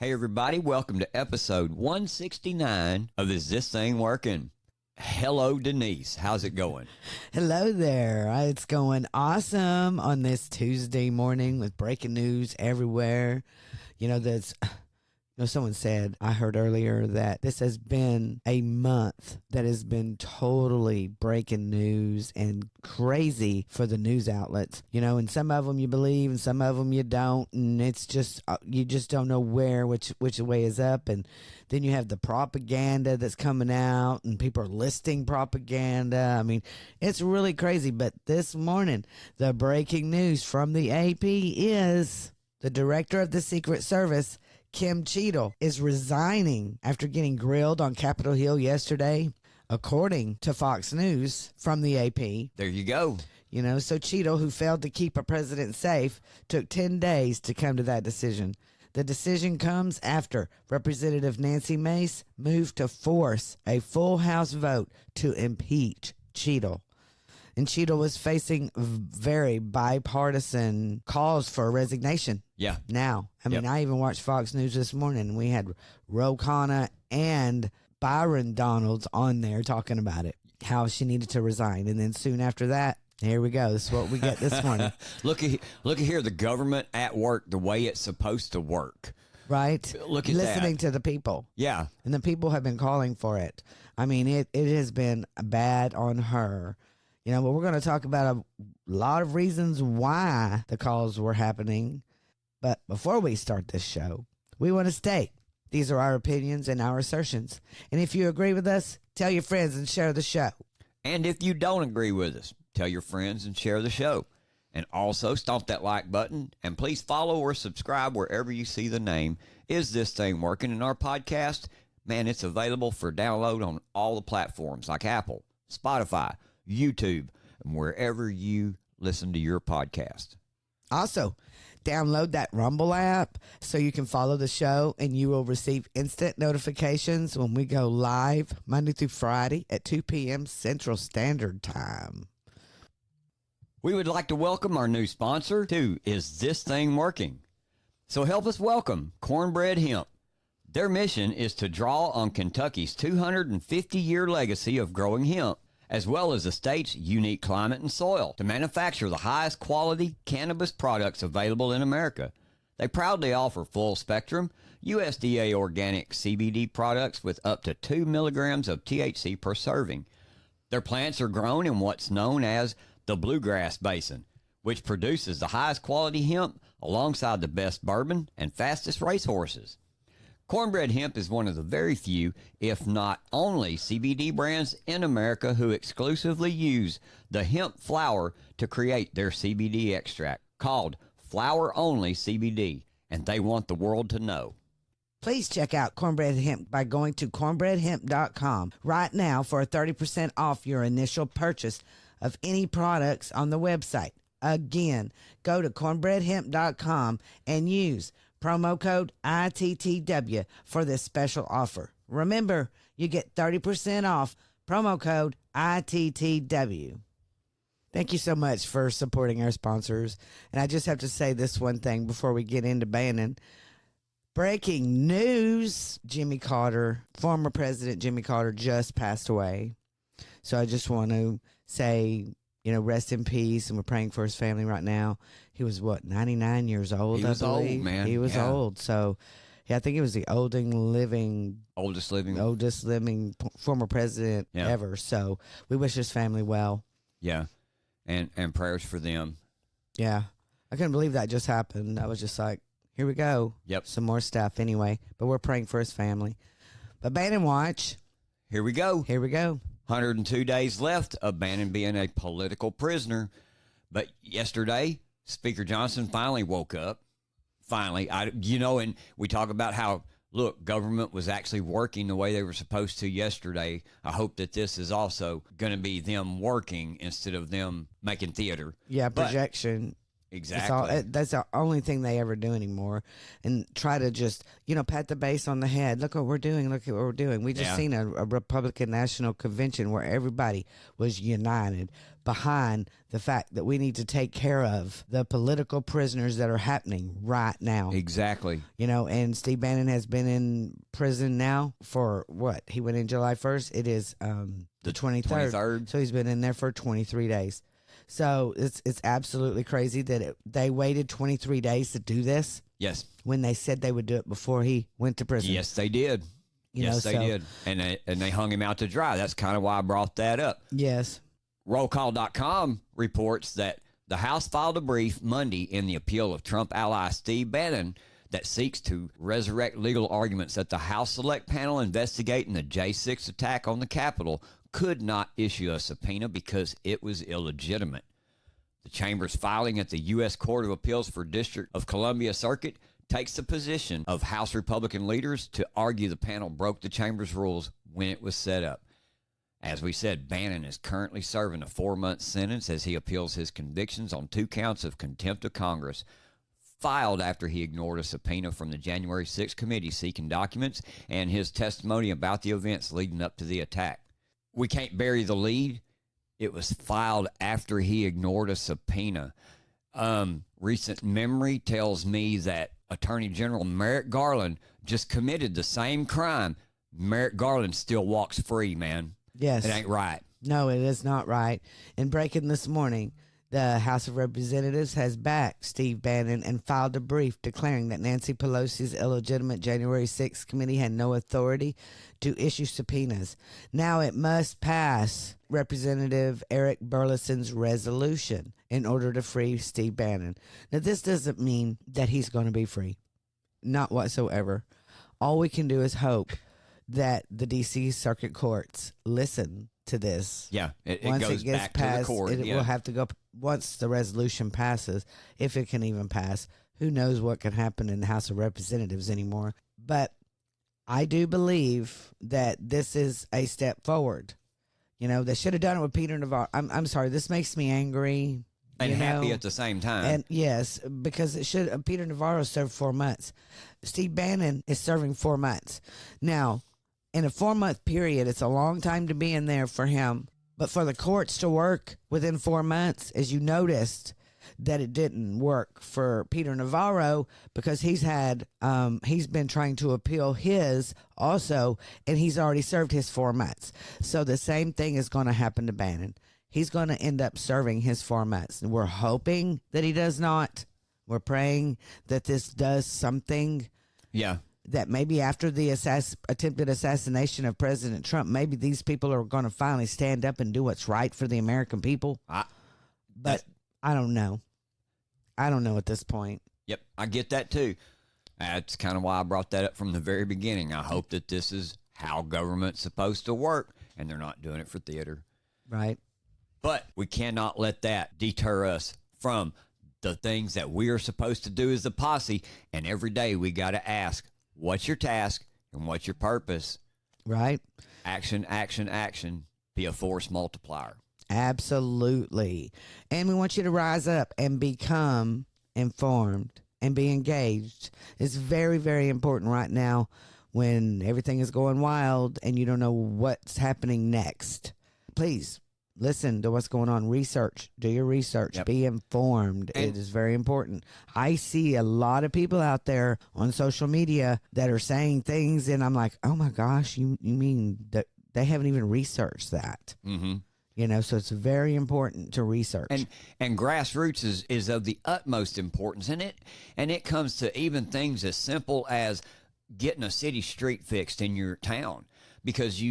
Hey everybody, welcome to episode 169 of Is This Thing Working? Hello Denise, how's it going? Hello there. It's going awesome on this Tuesday morning with breaking news everywhere. Someone said, I heard earlier that this has been a month that has been totally breaking news and crazy for the news outlets. And some of them you believe and some of them you don't. And it's just, you just don't know which way is up. And then you have the propaganda that's coming out and people are listing propaganda. I mean, it's really crazy. But this morning, the breaking news from the AP is the director of the Secret Service, Kim Cheatle, is resigning after getting grilled on Capitol Hill yesterday, according to Fox News from the AP. There you go. So Cheatle, who failed to keep a president safe, took 10 days to come to that decision. The decision comes after Representative Nancy Mace moved to force a full House vote to impeach Cheatle. And Cheatle was facing very bipartisan calls for a resignation. Yeah. Now, I even watched Fox News this morning, and we had Ro Khanna and Byron Donalds on there talking about it, how she needed to resign. And then soon after that, here we go. This is what we get this morning. Look at here, the government at work the way it's supposed to work. Right? Look at Listening to the people. Yeah. And the people have been calling for it. I mean, it has been bad on her. But we're going to talk about a lot of reasons why the calls were happening. But before we start this show, we want to state these are our opinions and our assertions. And if you agree with us, tell your friends and share the show. And if you don't agree with us, tell your friends and share the show. And also stomp that like button. And please follow or subscribe wherever you see the name Is This Thing Working? In our podcast, man, it's available for download on all the platforms like Apple, Spotify, YouTube, and wherever you listen to your podcast. Also, download that Rumble app so you can follow the show and you will receive instant notifications when we go live Monday through Friday at 2 p.m. Central Standard Time. We would like to welcome our new sponsor to Is This Thing Working? So help us welcome Cornbread Hemp. Their mission is to draw on Kentucky's 250-year legacy of growing hemp, as well as the state's unique climate and soil, to manufacture the highest quality cannabis products available in America. They proudly offer full-spectrum, USDA organic CBD products with up to 2 milligrams of THC per serving. Their plants are grown in what's known as the Bluegrass Basin, which produces the highest quality hemp alongside the best bourbon and fastest racehorses. Cornbread Hemp is one of the very few, if not only, CBD brands in America who exclusively use the hemp flower to create their CBD extract, called Flower Only CBD, and they want the world to know. Please check out Cornbread Hemp by going to cornbreadhemp.com right now for a 30% off your initial purchase of any products on the website. Again, go to cornbreadhemp.com and use promo code ITTW for this special offer. Remember, you get 30% off, promo code ITTW. Thank you so much for supporting our sponsors. And I just have to say this one thing before we get into Bannon. Breaking news, Jimmy Carter, former President Jimmy Carter just passed away. So I just want to say, rest in peace, and we're praying for his family right now. He was, 99 years old, He was old, man. He was old. So, I think he was the oldest living former president ever. So, we wish his family well. Yeah, and prayers for them. Yeah. I couldn't believe that just happened. I was just like, here we go. Yep. Some more stuff anyway. But we're praying for his family. But Bannon Watch. Here we go. 102 days left of Bannon being a political prisoner. But yesterday, Speaker Johnson finally woke up. Finally. And we talk about how, look, government was actually working the way they were supposed to yesterday. I hope that this is also going to be them working instead of them making theater. Yeah, projection. Exactly. That's the only thing they ever do anymore. And try to just, pat the base on the head. Look what we're doing. Look at what we're doing. We just seen a Republican National Convention where everybody was united. behind the fact that we need to take care of the political prisoners that are happening right now. Exactly. You know, and Steve Bannon has been in prison now for what? He went in July 1st. It is the 23rd. So he's been in there for 23 days. So it's absolutely crazy that they waited 23 days to do this. Yes. When they said they would do it before he went to prison. Yes, they did. They did. And they hung him out to dry. That's kind of why I brought that up. Yes. Rollcall.com reports that the House filed a brief Monday in the appeal of Trump ally Steve Bannon that seeks to resurrect legal arguments that the House Select Panel investigating the J6 attack on the Capitol could not issue a subpoena because it was illegitimate. The chamber's filing at the U.S. Court of Appeals for District of Columbia Circuit takes the position of House Republican leaders to argue the panel broke the chamber's rules when it was set up. As we said, Bannon is currently serving a 4-month sentence as he appeals his convictions on 2 counts of contempt of Congress, filed after he ignored a subpoena from the January 6th committee seeking documents and his testimony about the events leading up to the attack. We can't bury the lead. It was filed after he ignored a subpoena. Recent memory tells me that Attorney General Merrick Garland just committed the same crime. Merrick Garland still walks free, man. Yes. It ain't right. No, it is not right. In breaking this morning, the House of Representatives has backed Steve Bannon and filed a brief declaring that Nancy Pelosi's illegitimate January 6th committee had no authority to issue subpoenas. Now it must pass Representative Eric Burleson's resolution in order to free Steve Bannon. Now, this doesn't mean that he's going to be free. Not whatsoever. All we can do is hope that the D.C. Circuit Courts listen to this. Yeah, it Once goes it gets back passed, to the court. It will have to go, once the resolution passes, if it can even pass. Who knows what can happen in the House of Representatives anymore. But I do believe that this is a step forward. You know, they should have done it with Peter Navarro. I'm sorry, this makes me angry. And happy at the same time. And yes, because it should. Peter Navarro served 4 months. Steve Bannon is serving 4 months. Now, in a 4-month period, it's a long time to be in there for him. But for the courts to work within 4 months, as you noticed, that it didn't work for Peter Navarro because he's been trying to appeal his also, and he's already served his 4 months. So the same thing is going to happen to Bannon. He's going to end up serving his 4 months. And we're hoping that he does not. We're praying that this does something. Yeah. That maybe after the attempted assassination of President Trump, maybe these people are going to finally stand up and do what's right for the American people. But I don't know. I don't know at this point. Yep, I get that too. That's kind of why I brought that up from the very beginning. I hope that this is how government's supposed to work, and they're not doing it for theater. Right. But we cannot let that deter us from the things that we are supposed to do as the posse. And every day we got to ask, what's your task and what's your purpose? Right. Action, action, action. Be a force multiplier. Absolutely. And we want you to rise up and become informed and be engaged. It's very, very important right now when everything is going wild and you don't know what's happening next. Please listen to what's going on. Research. Do your research. Yep. Be informed. It is very important. I see a lot of people out there on social media that are saying things, and I'm like, oh my gosh, you mean that they haven't even researched that? Mm-hmm. You know, so it's very important to research. And grassroots is of the utmost importance. And it comes to even things as simple as getting a city street fixed in your town. Because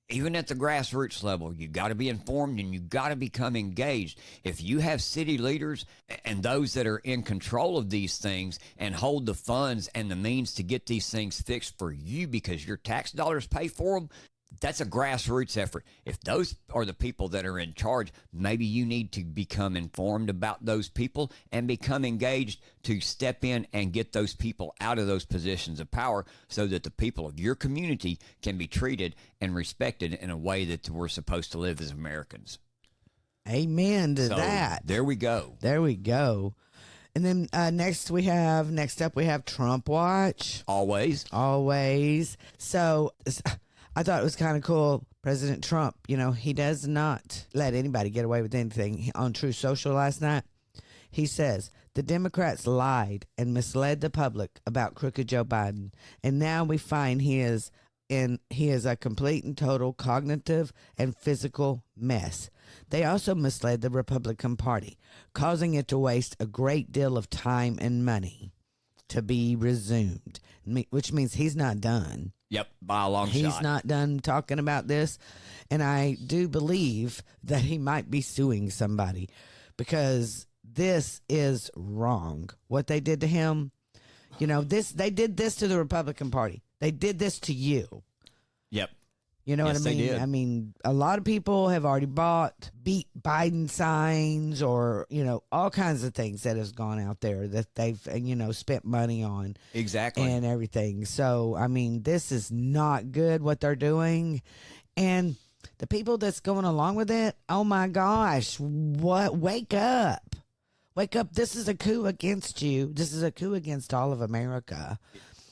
even at the grassroots level, you got to be informed and you got to become engaged. If you have city leaders and those that are in control of these things and hold the funds and the means to get these things fixed for you because your tax dollars pay for them, that's a grassroots effort. If those are the people that are in charge, maybe you need to become informed about those people and become engaged to step in and get those people out of those positions of power so that the people of your community can be treated and respected in a way that we're supposed to live as Americans. Amen to that. There we go. There we go. And then next up we have Trump Watch. Always. So I thought it was kind of cool. President Trump, he does not let anybody get away with anything. On True Social last night, he says, the Democrats lied and misled the public about crooked Joe Biden. And now we find he is a complete and total cognitive and physical mess. They also misled the Republican Party, causing it to waste a great deal of time and money to be resumed, which means he's not done. Yep, by a long shot. He's not done talking about this. And I do believe that he might be suing somebody because this is wrong. What they did to him, they did this to the Republican Party. They did this to you. Yep. You know Yes, what I mean? they did. I mean, a lot of people have already bought beat Biden signs or, all kinds of things that has gone out there that they've, spent money on. Exactly. And everything. So, I mean, this is not good what they're doing. And the people that's going along with it, oh my gosh, wake up. Wake up. This is a coup against you. This is a coup against all of America.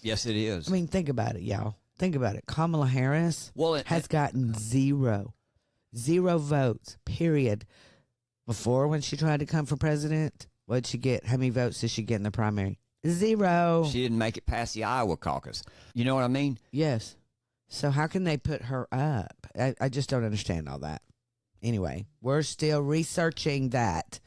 Yes, it is. I mean, think about it, y'all. Think about it. Kamala Harris has gotten zero votes, period. Before, when she tried to come for president, what'd she get? How many votes did she get in the primary? Zero. She didn't make it past the Iowa caucus. You know what I mean? Yes. So how can they put her up? I just don't understand all that. Anyway, we're still researching that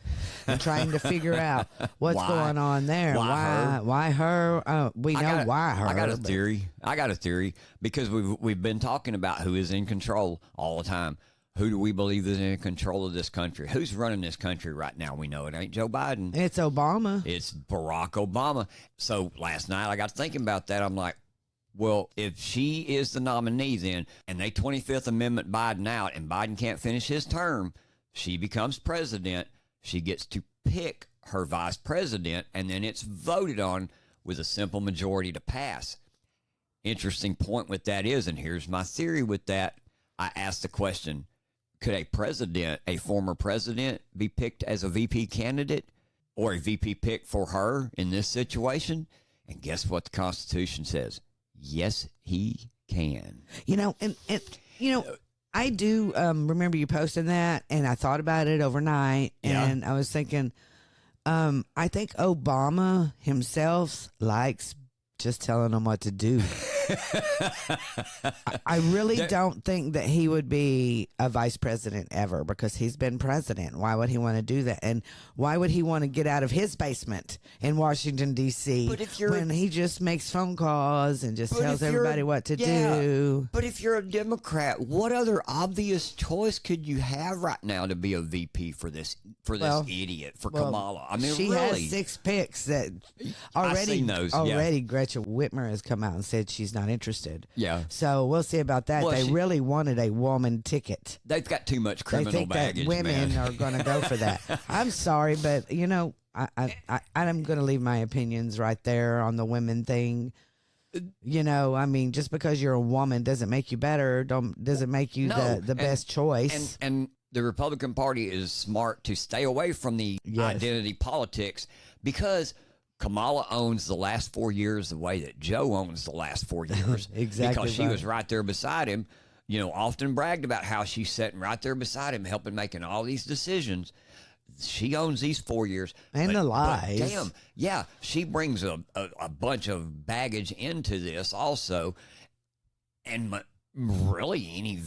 and trying to figure out what's going on there. Why her? Oh, we know why her. I got a theory because we've been talking about who is in control all the time. Who do we believe is in control of this country? Who's running this country right now? We know it ain't Joe Biden. It's Obama. It's Barack Obama. So last night I got thinking about that. I'm like, well, if she is the nominee then, and they 25th Amendment Biden out, and Biden can't finish his term, she becomes president, she gets to pick her vice president, and then it's voted on with a simple majority to pass. Interesting point with that is, and here's my theory with that, I asked the question, could a former president, be picked as a VP candidate or a VP pick for her in this situation? And guess what the Constitution says? Yes, he can. I do remember you posting that, and I thought about it overnight, and I was thinking, I think Obama himself likes just telling them what to do. I really don't think that he would be a vice president ever because he's been president. Why would he want to do that? And why would he want to get out of his basement in Washington, D.C. when he just makes phone calls and just tells everybody what to do? But if you're a Democrat, what other obvious choice could you have right now to be a VP for this idiot, for Kamala? I mean, she really. has 6 picks that already. I've seen those, already, Gretchen Whitmer has come out and said she's not interested. Yeah. So we'll see about that. Well, they really wanted a woman ticket. They've got too much criminal they think baggage, that women man. are going to go for that. I'm sorry, but I'm going to leave my opinions right there on the women thing. I mean, just because you're a woman doesn't make you better. Doesn't make you the best choice. And the Republican Party is smart to stay away from the identity politics because Kamala owns the last 4 years the way that Joe owns the last 4 years. Exactly. Because she was right there beside him, often bragged about how she's sitting right there beside him, helping making all these decisions. She owns these 4 years. And the lies. But damn, yeah, she brings a bunch of baggage into this also. And really any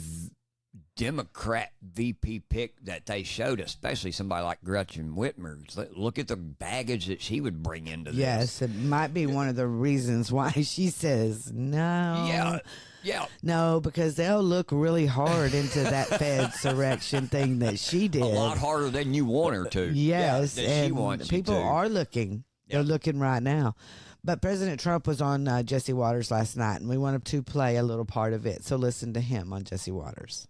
Democrat VP pick that they showed, especially somebody like Gretchen Whitmer, look at the baggage that she would bring into this. Yes, it might be one of the reasons why she says no. Yeah. No, because they'll look really hard into that Fedsurrection thing that she did. A lot harder than you want her to. Yes, and she wants people you to. are looking. They're looking right now. But President Trump was on Jesse Waters last night, and we wanted to play a little part of it. So listen to him on Jesse Waters.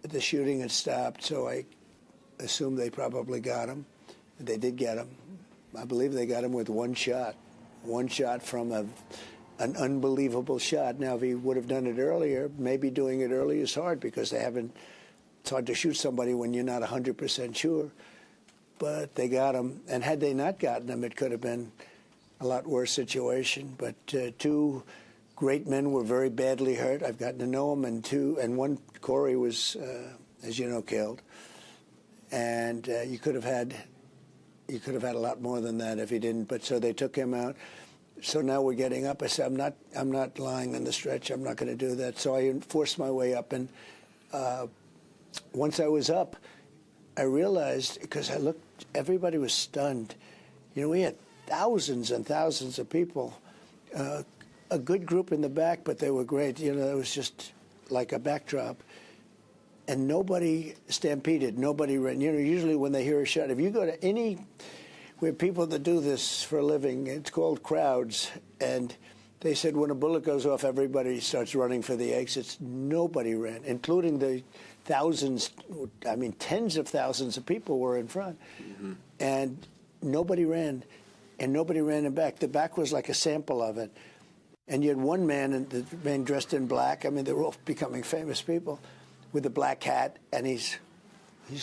The shooting had stopped, so I assumed they probably got him. They did get him. I believe they got him with one shot from an unbelievable shot. Now, if he would have done it earlier, maybe doing it early is hard because it's hard to shoot somebody when you're not 100% sure. But they got him, and had they not gotten him, it could have been a lot worse situation. But two great men were very badly hurt. I've gotten to know them, and one, Corey, was, as you know, killed. And you could have had a lot more than that if he didn't. But so they took him out. So now we're getting up. I said, I'm not lying on the stretch. I'm not going to do that. So I forced my way up, and once I was up, I realized, because I looked, everybody was stunned. You know, we had thousands and thousands of people. A good group in the back, but they were great. You know, it was just like a backdrop. And nobody stampeded. Nobody ran. You know, usually when they hear a shot, if you go to any, we have people that do this for a living, it's called crowds. And they said when a bullet goes off, everybody starts running for the exits. Nobody ran, including the thousands, I mean, tens of thousands of people were in front. Mm-hmm. And nobody ran. And nobody ran in back. The back was like a sample of it. And you had one man, and the man dressed in black. I mean, they were all becoming famous people, with a black hat, and he's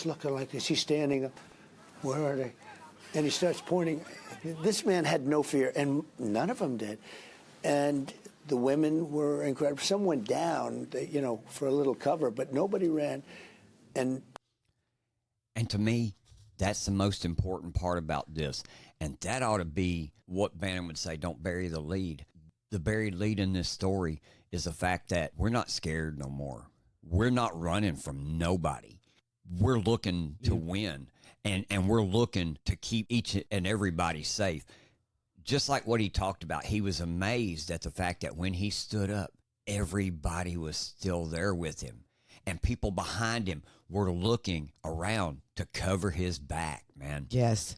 looking like this. He's standing up. Where are they? And he starts pointing. This man had no fear, and none of them did. And the women were incredible. Some went down, you know, for a little cover, but nobody ran. And to me, that's the most important part about this. And that ought to be what Bannon would say, don't bury the lead. The buried lead in this story is the fact that we're not scared no more. We're not running from nobody. We're looking to win, and we're looking to keep each and everybody safe. Just like what he talked about, he was amazed at the fact that when he stood up, everybody was still there with him. And people behind him were looking around to cover his back, man. Yes.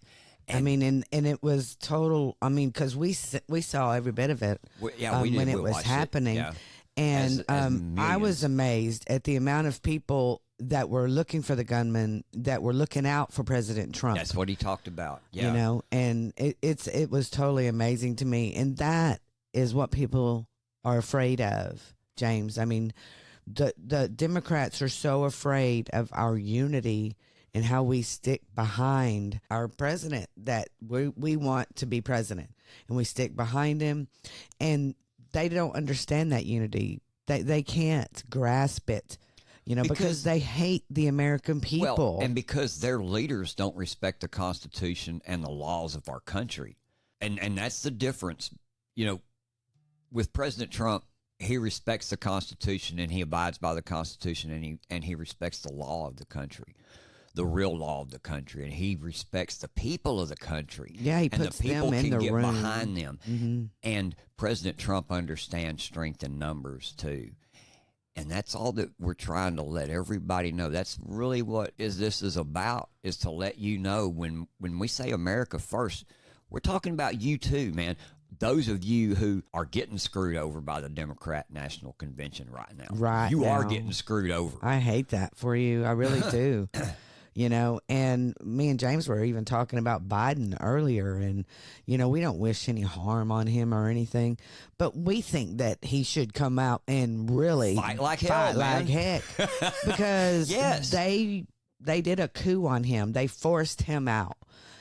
I mean, and it was total, I mean, because we saw every bit of it we did. when We it was watched happening. Yeah. And As I was amazed at the amount of people that were looking for the gunman, that were looking out for President Trump. That's what he talked about. Yeah. You know, and it was totally amazing to me. And that is what people are afraid of, James. I mean, the Democrats are so afraid of our unity and how we stick behind our president, that we want to be president, and we stick behind him, and they don't understand that unity. They can't grasp it, you know, because they hate the American people. Well, and because their leaders don't respect the Constitution and the laws of our country. And that's the difference. You know, with President Trump, he respects the Constitution, and he abides by the Constitution, and he respects the law of the country, the real law of the country, and he respects the people of the country. Yeah, he puts them in the room. And the people can get behind them. Mm-hmm. And President Trump understands strength in numbers, too. And that's all that we're trying to let everybody know. That's really what this is about, is to let you know when we say America first, we're talking about you, too, man. Those of you who are getting screwed over by the Democrat National Convention right now. Right You now, are getting screwed over. I hate that for you. I really do. You know, and me and James were even talking about Biden earlier, and, you know, we don't wish any harm on him or anything, but we think that he should come out and really fight like hell, man. heck, because Yes. they did a coup on him. They forced him out.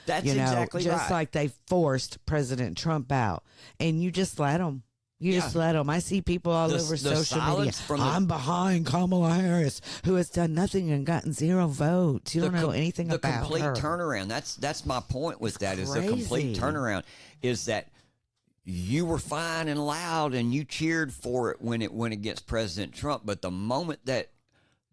That's you know, exactly just right. like they forced President Trump out, and you just let them. You just let them. I see people all over social media. I'm behind Kamala Harris, who has done nothing and gotten 0 votes. You don't know anything about her. The complete turnaround. That's my point with that. Is the complete turnaround is that you were fine and loud and you cheered for it when it went against President Trump, but the moment that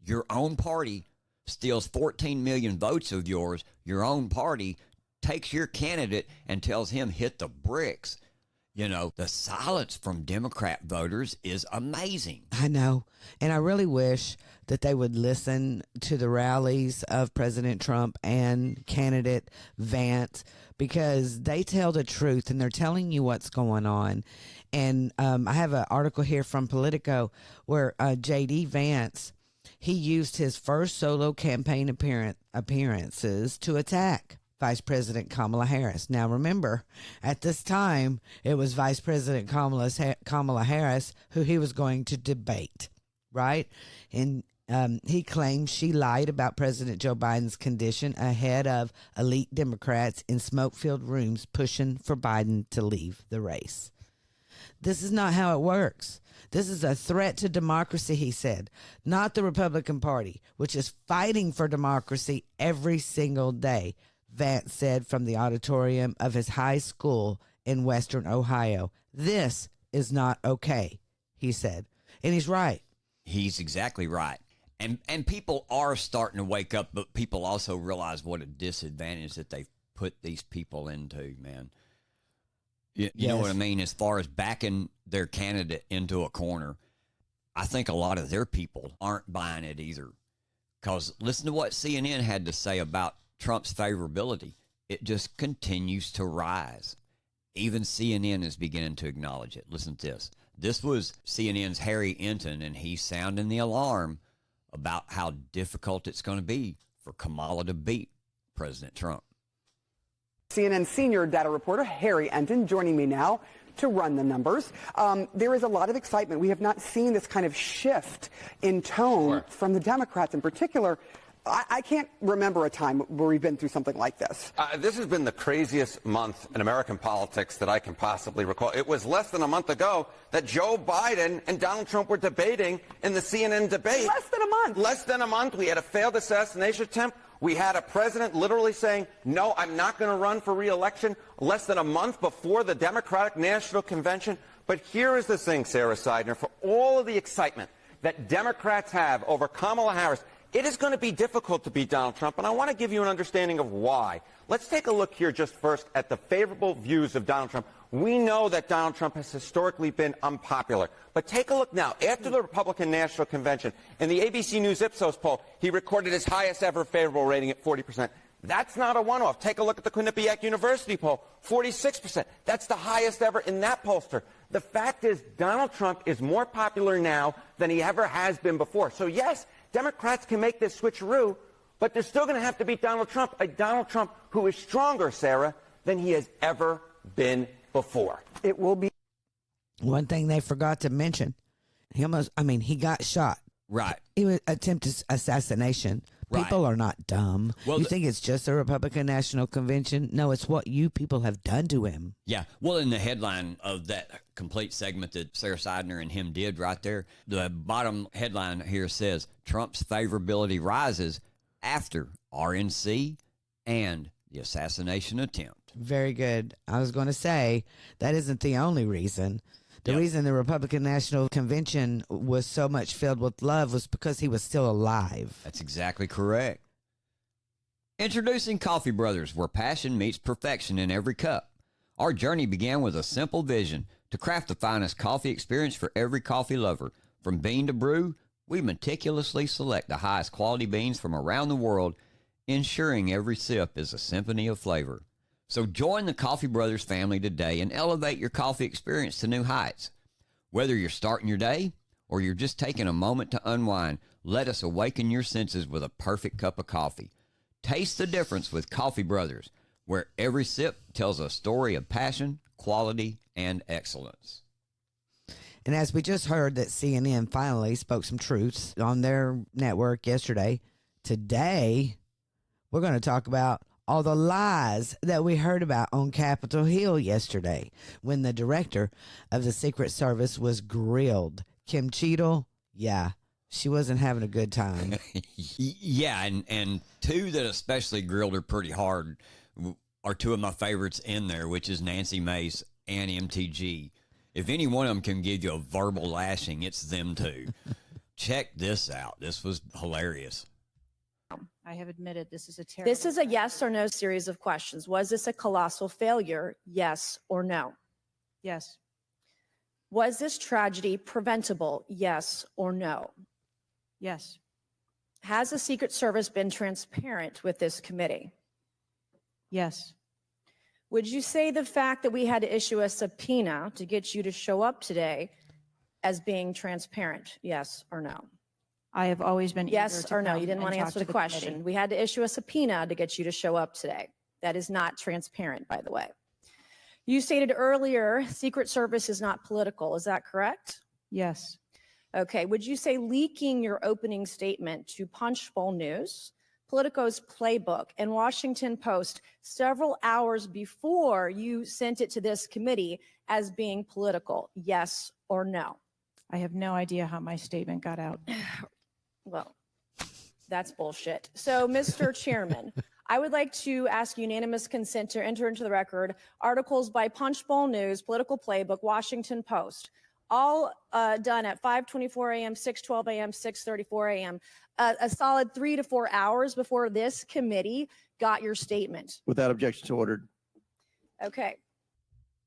your own party steals 14 million votes of yours, your own party takes your candidate and tells him hit the bricks. You know, the silence from Democrat voters is amazing. I know. And I really wish that they would listen to the rallies of President Trump and candidate Vance, because they tell the truth and they're telling you what's going on. And I have an article here from Politico where J.D. Vance, he used his first solo campaign appearances to attack Vice President Kamala Harris. Now, remember, at this time, it was Vice President Kamala Harris who he was going to debate, right? And he claimed she lied about President Joe Biden's condition ahead of elite Democrats in smoke-filled rooms pushing for Biden to leave the race. This is not how it works. This is a threat to democracy, he said, not the Republican Party, which is fighting for democracy every single day, Vance said from the auditorium of his high school in Western Ohio. This is not okay, he said. And he's right. He's exactly right. And people are starting to wake up, but people also realize what a disadvantage that they've put these people into, man. You know what I mean? As far as backing their candidate into a corner, I think a lot of their people aren't buying it either. Because listen to what CNN had to say about Trump's favorability. It just continues to rise. Even CNN is beginning to acknowledge it. Listen to this. This was CNN's Harry Enton, and he's sounding the alarm about how difficult it's going to be for Kamala to beat President Trump. CNN senior data reporter Harry Enton joining me now to run the numbers. There is a lot of excitement. We have not seen this kind of shift in tone from the Democrats in particular. I can't remember a time where we've been through something like this. This has been the craziest month in American politics that I can possibly recall. It was less than a month ago that Joe Biden and Donald Trump were debating in the CNN debate. Less than a month. Less than a month. We had a failed assassination attempt. We had a president literally saying, no, I'm not going to run for re-election less than a month before the Democratic National Convention. But here is the thing, Sarah Seidner, for all of the excitement that Democrats have over Kamala Harris, it is going to be difficult to beat Donald Trump, and I want to give you an understanding of why. Let's take a look here just first at the favorable views of Donald Trump. We know that Donald Trump has historically been unpopular, but take a look now. After the Republican National Convention, in the ABC News Ipsos poll, he recorded his highest ever favorable rating at 40%. That's not a one-off. Take a look at the Quinnipiac University poll, 46%. That's the highest ever in that pollster. The fact is, Donald Trump is more popular now than he ever has been before. So yes, Democrats can make this switcheroo, but they're still going to have to beat Donald Trump, a Donald Trump who is stronger, Sarah, than he has ever been before. It will be. One thing they forgot to mention, he got shot. Right. It was attempted assassination. Right. People are not dumb. Well, you think it's just a Republican National Convention? No, it's what you people have done to him. Yeah. Well, in the headline of that complete segment that Sarah Seidner and him did right there, the bottom headline here says, Trump's favorability rises after RNC and the assassination attempt. Very good. I was going to say, that isn't the only reason. The reason the Republican National Convention was so much filled with love was because he was still alive. That's exactly correct. Introducing Coffee Brothers, where passion meets perfection in every cup. Our journey began with a simple vision to craft the finest coffee experience for every coffee lover. From bean to brew, we meticulously select the highest quality beans from around the world, ensuring every sip is a symphony of flavor. So join the Coffee Brothers family today and elevate your coffee experience to new heights. Whether you're starting your day or you're just taking a moment to unwind, let us awaken your senses with a perfect cup of coffee. Taste the difference with Coffee Brothers, where every sip tells a story of passion, quality, and excellence. And as we just heard that CNN finally spoke some truths on their network yesterday, today we're going to talk about all the lies that we heard about on Capitol Hill yesterday when the director of the Secret Service was grilled. Kim Cheatle, she wasn't having a good time. Yeah, and two that especially grilled her pretty hard are two of my favorites in there, which is Nancy Mace and MTG. If any one of them can give you a verbal lashing, it's them two. Check this out. This was hilarious. I have admitted this is a terrible. This is a yes or no series of questions. Was this a colossal failure? Yes or no? Yes. Was this tragedy preventable? Yes or no? Yes. Has the Secret Service been transparent with this committee? Yes. Would you say the fact that we had to issue a subpoena to get you to show up today as being transparent? Yes or no? I have always been Yes eager to or no? come You didn't want and to talk answer the committee. question. We had to issue a subpoena to get you to show up today. That is not transparent, by the way. You stated earlier, Secret Service is not political. Is that correct? Yes. Okay. Would you say leaking your opening statement to Punchbowl News, Politico's Playbook, and Washington Post several hours before you sent it to this committee as being political? Yes or no? I have no idea how my statement got out. Well, that's bullshit. So, Mr. Chairman, I would like to ask unanimous consent to enter into the record articles by Punchbowl News, Political Playbook, Washington Post, all done at 5:24 a.m., 6:12 a.m., 6:34 a.m., a solid 3 to 4 hours before this committee got your statement. Without objection, so ordered. Okay.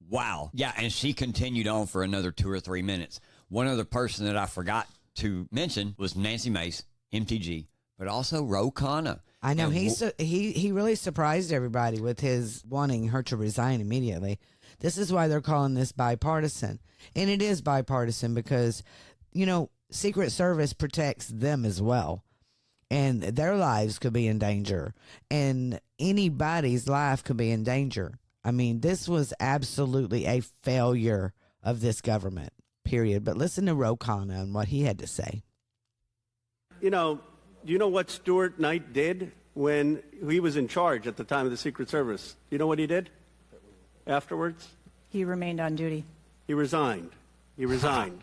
Wow. Yeah, and she continued on for another 2 or 3 minutes. One other person that I forgot to mention was Nancy Mace, MTG, but also Ro Khanna. I know And he really surprised everybody with his wanting her to resign immediately. This is why they're calling this bipartisan. And it is bipartisan because, you know, Secret Service protects them as well. And their lives could be in danger. And anybody's life could be in danger. I mean, this was absolutely a failure of this government, period. But listen to Ro Khanna and what he had to say. You know, do you know what Stuart Knight did when he was in charge at the time of the Secret Service? Do you know what he did afterwards? He remained on duty. He resigned. He resigned.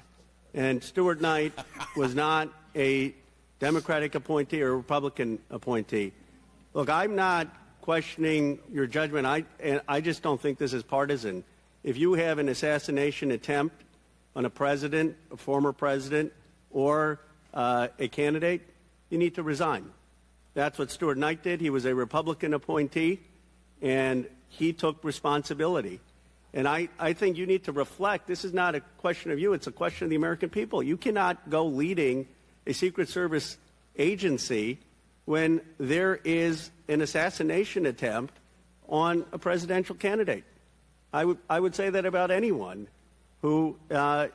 And Stuart Knight was not a Democratic appointee or a Republican appointee. Look, I'm not questioning your judgment. I just don't think this is partisan. If you have an assassination attempt on a president, a former president, or a candidate, you need to resign. That's what Stuart Knight did. He was a Republican appointee, and he took responsibility. And I think you need to reflect. This is not a question of you. It's a question of the American people. You cannot go leading a Secret Service agency when there is an assassination attempt on a presidential candidate. I would say that about anyone who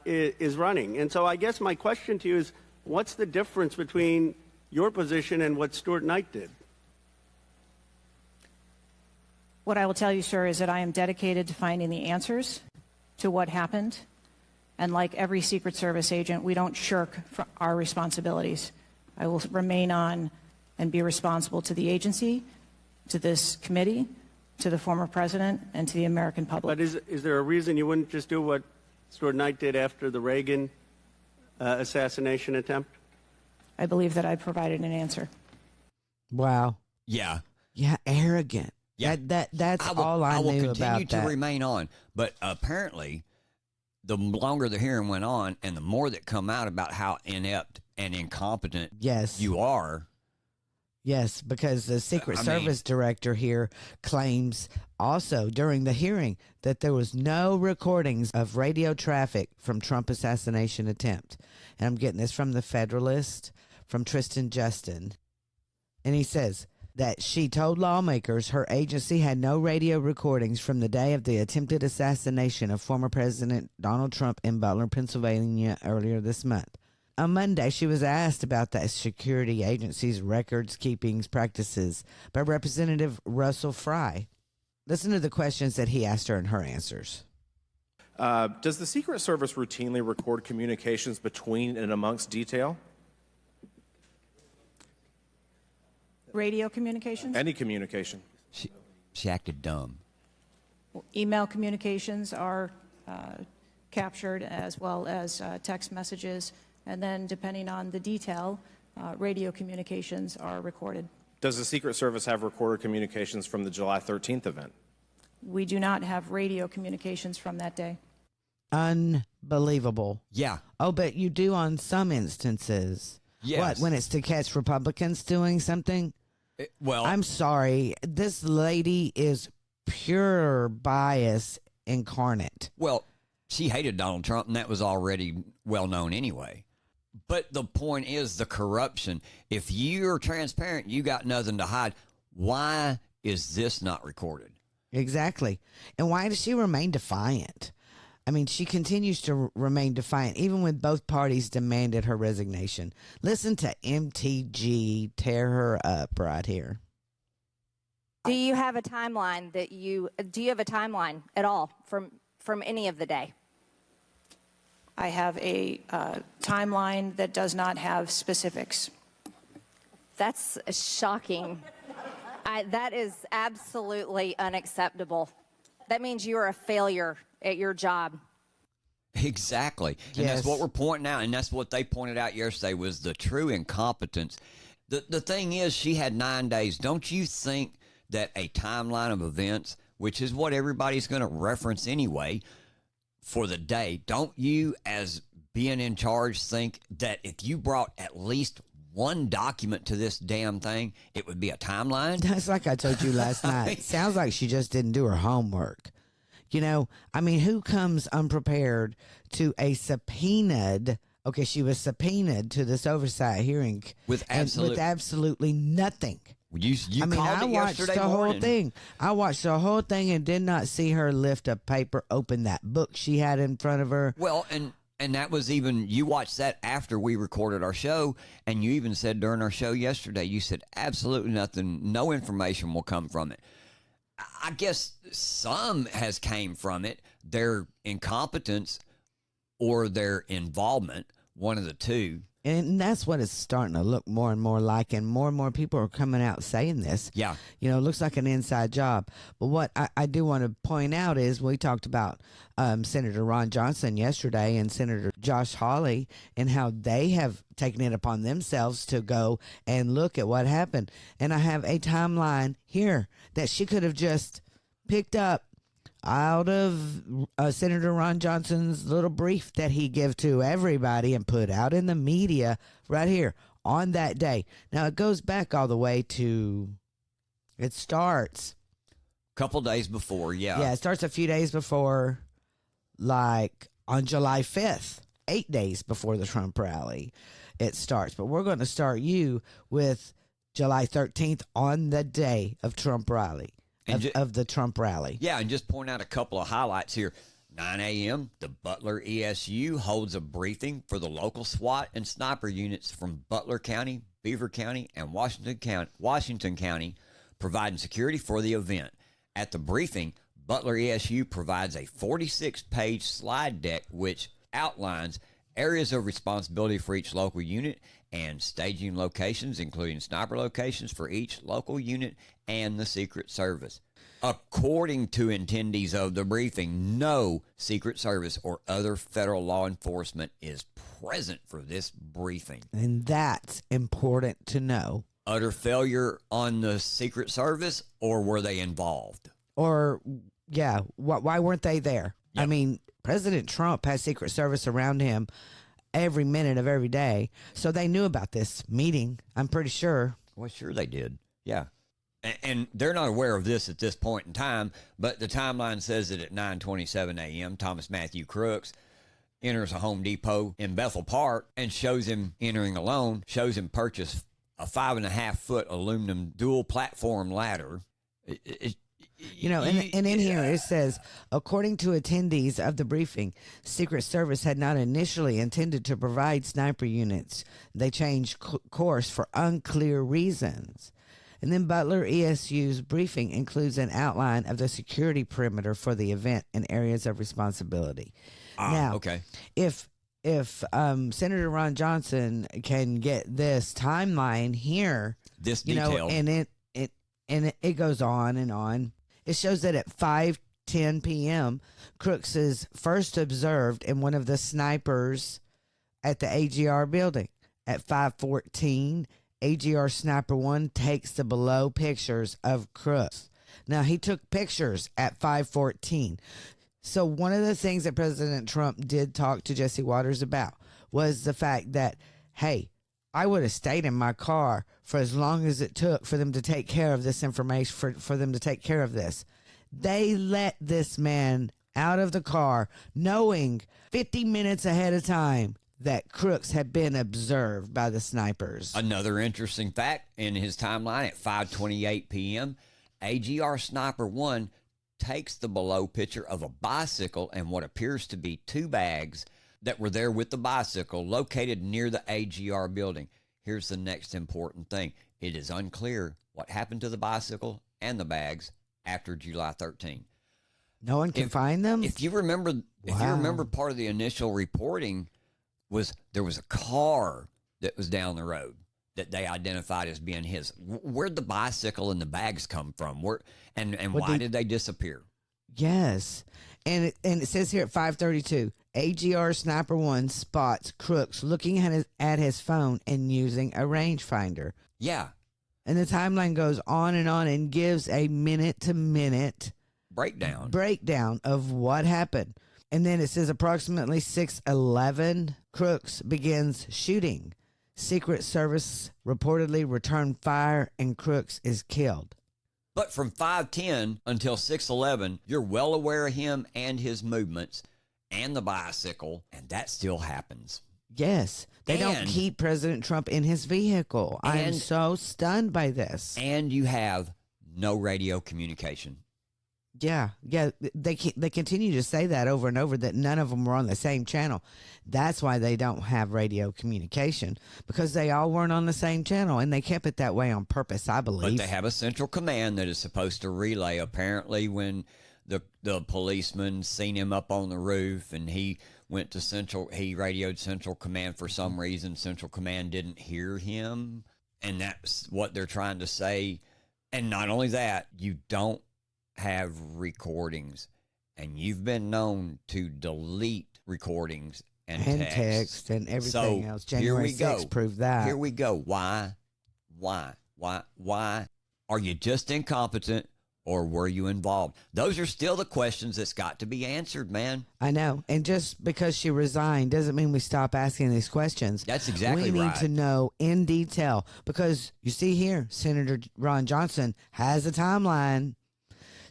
is running. And so I guess my question to you is, what's the difference between your position and what Stuart Knight did? What I will tell you, sir, is that I am dedicated to finding the answers to what happened. And like every Secret Service agent, we don't shirk from our responsibilities. I will remain on and be responsible to the agency, to this committee, to the former president, and to the American public. But is there a reason you wouldn't just do what Stuart Knight did after the Reagan assassination attempt? I believe that I provided an answer. Wow. Yeah. Yeah, arrogant. Yeah. That's all I knew about that. I will continue to remain on. But apparently, the longer the hearing went on and the more that come out about how inept and incompetent you are. Yes, because the Secret Service director here claims also during the hearing that there was no recordings of radio traffic from Trump assassination attempt. And I'm getting this from the Federalist, from Tristan Justin. And he says that she told lawmakers her agency had no radio recordings from the day of the attempted assassination of former President Donald Trump in Butler, Pennsylvania earlier this month. On Monday, she was asked about the security agency's records-keeping practices by Representative Russell Fry. Listen to the questions that he asked her and her answers. Does the Secret Service routinely record communications between and amongst detail? Radio communications? Any communication? She acted dumb. Email communications are captured, as well as text messages. And then, depending on the detail, radio communications are recorded. Does the Secret Service have recorded communications from the July 13th event? We do not have radio communications from that day. Unbelievable. Yeah. Oh, but you do on some instances. Yes. What, when it's to catch Republicans doing something? Well, I'm sorry. This lady is pure bias incarnate. Well, she hated Donald Trump, and that was already well known anyway. But the point is the corruption. If you're transparent, you got nothing to hide. Why is this not recorded? Exactly. And why does she remain defiant? I mean, she continues to remain defiant, even when both parties demanded her resignation. Listen to MTG tear her up right here. Do you have a timeline at all from any of the day? I have a timeline that does not have specifics. That's shocking. That is absolutely unacceptable. That means you are a failure at your job. Exactly. And that's what we're pointing out. And that's what they pointed out yesterday was the true incompetence. The thing is, she had 9 days. Don't you think that a timeline of events, which is what everybody's going to reference anyway for the day, don't you, as being in charge, think that if you brought at least one document to this damn thing, it would be a timeline? That's like I told you last night. Sounds like she just didn't do her homework. You know, I mean, who comes unprepared to a subpoenaed? Okay, she was subpoenaed to this oversight hearing with absolutely nothing. You I mean, called I it watched yesterday the morning. whole thing. I watched the whole thing and did not see her lift a paper, open that book she had in front of her. Well, and that was even, you watched that after we recorded our show, and you even said during our show yesterday, you said absolutely nothing, no information will come from it. I guess some has came from it, their incompetence or their involvement, one of the two. And that's what it's starting to look more and more like, and more people are coming out saying this. Yeah. You know, it looks like an inside job. But what I do want to point out is we talked about Senator Ron Johnson yesterday and Senator Josh Hawley and how they have taken it upon themselves to go and look at what happened. And I have a timeline here that she could have just picked up out of Senator Ron Johnson's little brief that he gave to everybody and put out in the media right here on that day. Now, it goes back all the way to, it starts a couple days before, yeah. Yeah, it starts a few days before, like on July 5th, 8 days before the Trump rally, it starts. But we're going to start you with July 13th on the day of Trump rally. Of the Trump rally. Yeah, and just point out a couple of highlights here. 9 a.m., the Butler ESU holds a briefing for the local SWAT and sniper units from Butler County, Beaver County, and Washington County, providing security for the event. At the briefing, Butler ESU provides a 46-page slide deck which outlines areas of responsibility for each local unit and staging locations, including sniper locations for each local unit and the Secret Service. According to attendees of the briefing, no Secret Service or other federal law enforcement is present for this briefing. And that's important to know. Utter failure on the Secret Service, or were they involved? Or, yeah, why weren't they there? Yep. I mean, President Trump has Secret Service around him every minute of every day. So they knew about this meeting, I'm pretty sure. Well, sure they did. Yeah. And they're not aware of this at this point in time, but the timeline says that at 9:27 a.m., Thomas Matthew Crooks enters a Home Depot in Bethel Park and shows him entering alone, shows him purchase a 5.5-foot aluminum dual platform ladder. You know, and in here it says, according to attendees of the briefing, Secret Service had not initially intended to provide sniper units. They changed course for unclear reasons. And then Butler ESU's briefing includes an outline of the security perimeter for the event and areas of responsibility. Now, okay. If Senator Ron Johnson can get this timeline here, this you detail, know, and it goes on and on. It shows that at 5:10 p.m., Crooks is first observed in one of the snipers at the AGR building. At 5:14, AGR Sniper 1 takes the below pictures of Crooks. Now, he took pictures at 5:14. So one of the things that President Trump did talk to Jesse Waters about was the fact that, hey, I would have stayed in my car for as long as it took for them to take care of this information, for them to take care of this. They let this man out of the car knowing 50 minutes ahead of time that Crooks had been observed by the snipers. Another interesting fact in his timeline at 5:28 p.m., AGR Sniper 1 takes the below picture of a bicycle and what appears to be two bags that were there with the bicycle located near the AGR building. Here's the next important thing. It is unclear what happened to the bicycle and the bags after July 13. No one can find them? If you remember, part of the initial reporting was there was a car that was down the road that they identified as being his. Where'd the bicycle and the bags come from? Why did they disappear? Yes. And it says here at 5:32, AGR Sniper 1 spots Crooks looking at his phone and using a rangefinder. Yeah. And the timeline goes on and gives a minute-to-minute breakdown of what happened. And then it says approximately 6:11, Crooks begins shooting. Secret Service reportedly returned fire and Crooks is killed. But from 5:10 until 6:11, you're well aware of him and his movements and the bicycle, and that still happens. Yes. They don't keep President Trump in his vehicle. I am so stunned by this. And you have no radio communication. Yeah. They continue to say that over and over, that none of them were on the same channel. That's why they don't have radio communication, because they all weren't on the same channel, and they kept it that way on purpose, I believe. But they have a central command that is supposed to relay. Apparently, when the policeman seen him up on the roof and he went to he radioed Central Command for some reason. Central Command didn't hear him, and that's what they're trying to say. And not only that, you don't have recordings, and you've been known to delete recordings and text and everything else. January 6th proved that. Here we go. Why? Are you just incompetent, or were you involved? Those are still the questions that's got to be answered, man. I know. And just because she resigned doesn't mean we stop asking these questions. That's exactly right. We need to know in detail, because you see here, Senator Ron Johnson has a timeline.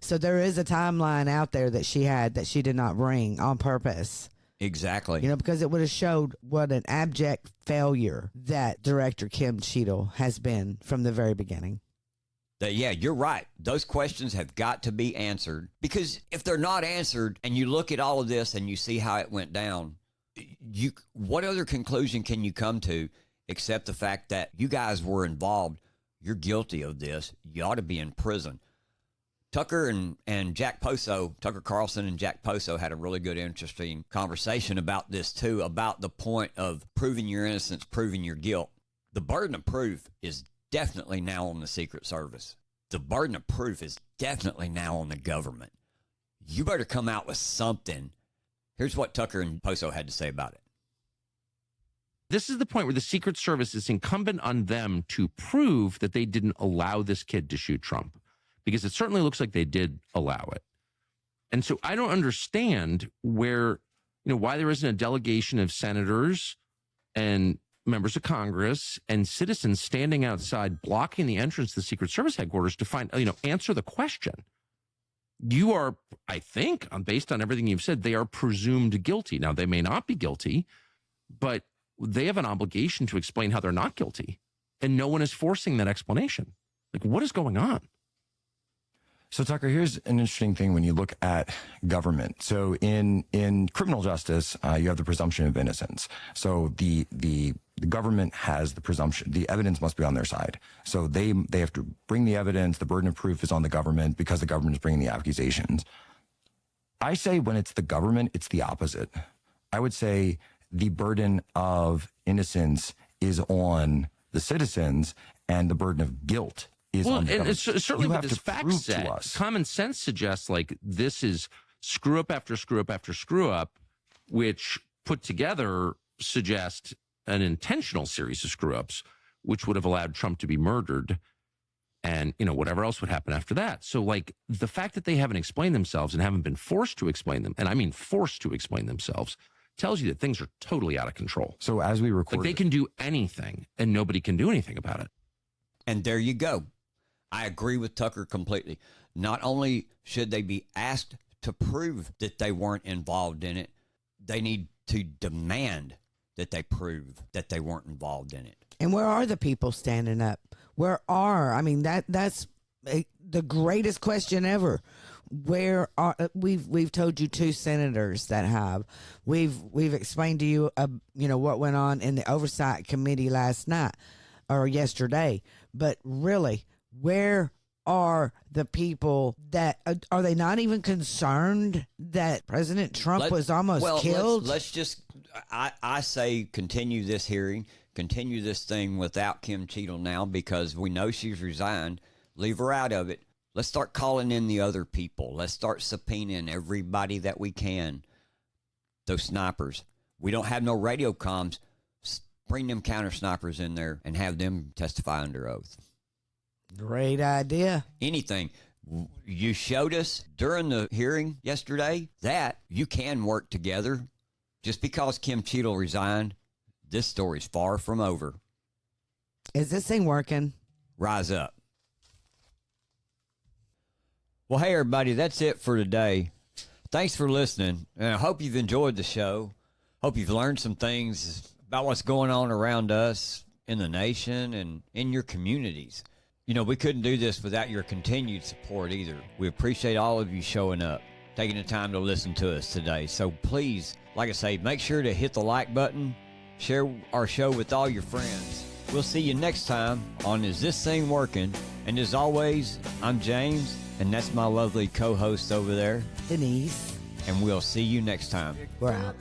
So there is a timeline out there that she had that she did not bring on purpose. Exactly. You know, because it would have showed what an abject failure that Director Kim Cheatle has been from the very beginning. Yeah, you're right. Those questions have got to be answered, because if they're not answered and you look at all of this and you see how it went down, what other conclusion can you come to except the fact that you guys were involved? You're guilty of this. You ought to be in prison. Tucker and Jack Poso, Tucker Carlson and Jack Poso had a really good, interesting conversation about this too, about the point of proving your innocence, proving your guilt. The burden of proof is definitely now on the Secret Service. The burden of proof is definitely now on the government. You better come out with something. Here's what Tucker and Poso had to say about it. This is the point where the Secret Service is incumbent on them to prove that they didn't allow this kid to shoot Trump, because it certainly looks like they did allow it. And so I don't understand why there isn't a delegation of senators and members of Congress and citizens standing outside blocking the entrance to the Secret Service headquarters to answer the question. You are, I think, based on everything you've said, they are presumed guilty. Now, they may not be guilty, but they have an obligation to explain how they're not guilty. And no one is forcing that explanation. Like, what is going on? So, Tucker, here's an interesting thing when you look at government. So in criminal justice, you have the presumption of innocence. So the government has the presumption. The evidence must be on their side. So they have to bring the evidence. The burden of proof is on the government because the government is bringing the accusations. I say when it's the government, it's the opposite. I would say the burden of innocence is on the citizens, and the burden of guilt is on the government. It's certainly with this fact set, common sense suggests like this is screw up after screw up after screw up, which put together suggest an intentional series of screw ups, which would have allowed Trump to be murdered, and whatever else would happen after that. So like the fact that they haven't explained themselves and haven't been forced to explain them, and I mean forced to explain themselves, tells you that things are totally out of control. So as we record, they can do anything and nobody can do anything about it. And there you go. I agree with Tucker completely. Not only should they be asked to prove that they weren't involved in it, they need to demand that they prove that they weren't involved in it. And where are the people standing up? That's the greatest question ever. Where are we've told you two senators that have. We've explained to you what went on in the oversight committee last night or yesterday. But really, where are the people that are they not even concerned that President Trump was almost killed? Let's just, I say continue this hearing, continue this thing without Kim Cheatle now, because we know she's resigned. Leave her out of it. Let's start calling in the other people. Let's start subpoenaing everybody that we can. Those snipers. We don't have no radio comms. Bring them counter snipers in there and have them testify under oath. Great idea. Anything. You showed us during the hearing yesterday that you can work together. Just because Kim Cheatle resigned, this story's far from over. Is this thing working? Rise up. Well, hey, everybody, that's it for today. Thanks for listening, and I hope you've enjoyed the show. Hope you've learned some things about what's going on around us in the nation and in your communities. You know, we couldn't do this without your continued support either. We appreciate all of you showing up, taking the time to listen to us today. So please, like I say, make sure to hit the like button, share our show with all your friends. We'll see you next time on Is This Thing Working? And as always, I'm James, and that's my lovely co-host over there, Denise. And we'll see you next time. We're out.